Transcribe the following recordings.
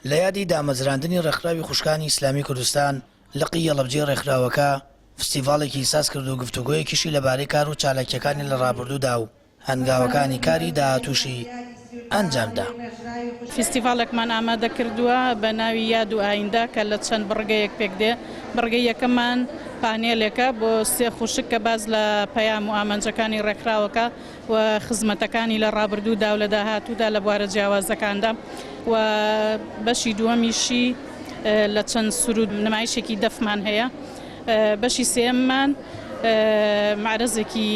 لە یادی دامەزراندنی ڕێکخراوی خوشکانی ئیسلامی کوردستان لە قیەڵەبجێ ڕێکخراوەکە فستیڤاڵێکی ساز کرد و گفتوگۆیەکیشی لەبارەی کار و چالاکیەکانی لە ڕابردوودا و هەنگاوەکانی کاری داهاتووشی ئەنجامدا. فستیڤاڵێکمان ئامادە کردووە بە ناوی یاد و ئایندا کە لە چەند بڕگەیەک پێک دێ. بڕگەی یەکەممان پانێلێکە بۆ سێ خوشک کە باز لە پەیام و ئامانجەکانی ڕێکخراوەکە و خزمەتەکانی لە ڕابردوودا و لە داهاتوودا لە بوارە جیاوازەکاندا، و بەشی دووەمیشی لە چەند سرود نمایشێکی دەفمان هەیە. بەشی سێممان معرەزێکی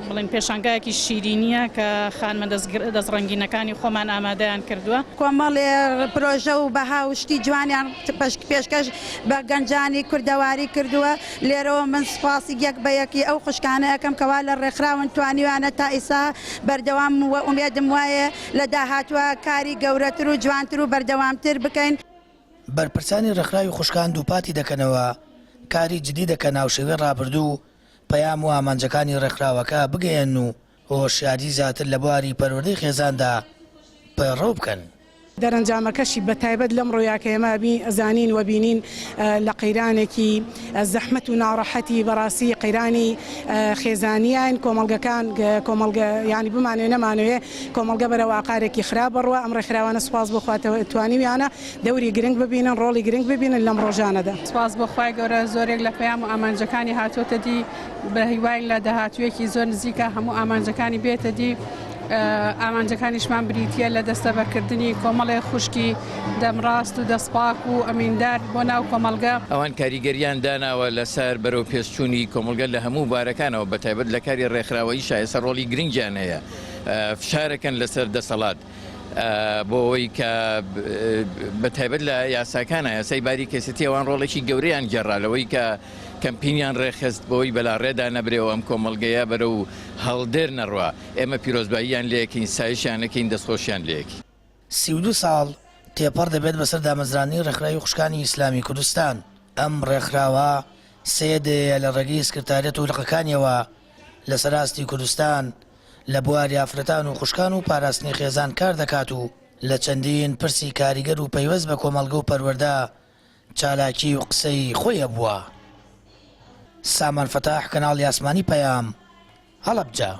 بڵین پێشانگایەکی شیرینیە کە خانمە دەستڕەنگینەکانی خۆمان ئامادەیان کردووە. کۆمەڵێ پرۆژە و بەها و شتی جوانیان پێشکەش بە گەنجانی کوردەواری کردووە. لێرەوە من سپاسی یەک بە یەکی ئەو خوشکانە یەکەم کەوا لە ڕێکخراون توانیوانە تا ئیسا بەردەوام و ئومێدم وایە لە داهاتوە کاری گەورەتر و جوانتر و بەردەوامتر بکەین. بەرپرسانی ڕێکخراوی خوشکان دووپاتی دەکەنەوە، کاری جدی دەکەن ناوشێوەی ڕابردوو پەیام و ئامانجەکانی ڕێکخراوەکە بگەێن و هۆشیاری زیاتر لە بواری پەروەردەی خێزاندا پەیڕەو بکەن. دەرەنجامەکەشی بە تایبەت لەم ڕۆیاکە ئێمە ئەزانین و بینین لە قەیرانێکی زەحمەت و ناڕەحەتی بەڕاستی قەیرانی خێزانیان کۆمەڵگەکان کۆمەڵگە ینی بمانوێ نەمانوێ کۆمەڵگە بەرەو ئاقارێکی خراپ بڕوە. ئەم ڕێکخراوانە سوپاس بخواتەوە توانیویانە دەوری گرنگ ببینن، ڕۆڵی گرنگ ببینن لەم ڕۆژانەدا. سپاس بۆخوای گەورە زۆرێک لە پەیام و ئامانجەکانی هاتوۆتە دی بە هیوای لە داهاتوویەکی زۆر نزیکە هەموو ئامانجەکانی بێتە دی. ئامانجەکانیشمان بریتە لە دەستەبەرکردنی کۆمەڵێ خوشکی دەمڕاست و دەسپاک و ئەمیندار بۆ ناو کۆمەڵگە. ئەوان کاریگەریان داناوە لەسەر بەرەو پێشچوونی کۆمەڵگە لە هەموو بارەکانەوە بە تایبەت لە کاری ڕێکخراوەیی شایسە ڕۆڵی گرنگیان هەیە، فشارەکەن لەسەر دەسەڵات بۆ ئەوەی کە بە تایبەت لە یاساکانە یاسای باری کەسێتی ئەوان ڕۆڵێکی گەورەیان گەڕالەوەی کە کەمپینیان ڕێخست بۆی بەلاڕێدا نەبرێەوە ئەم کۆمەڵگەیە بەرەو هەڵدێر نەڕوە. ئێمە پیرۆزباییان لەیەکەین، سایشیانەکەین، دەستخۆشیان لەیەکی. 32 ساڵ تێپەڕ دەبێت بەسەر دامەزرانی ڕێکخراوی خوشکانی ئیسلامی کوردستان. ئەم ڕێکخراوە سێدەیە لە ڕێگەی سکرتارێت و لقەکانیەوە لە سەراستی کوردستان لە بواری ئافرەتان و خوشکان و پاراستنی خێزان کار دەکات و لە چەندین پرسی کاریگەر و پەیوەست بە کۆمەڵگە و پەروەردە چالاکی و قسەی خۆیە بووە. سامان فتاح، کەناڵی ئاسمانی پەیام، هەڵەبجە.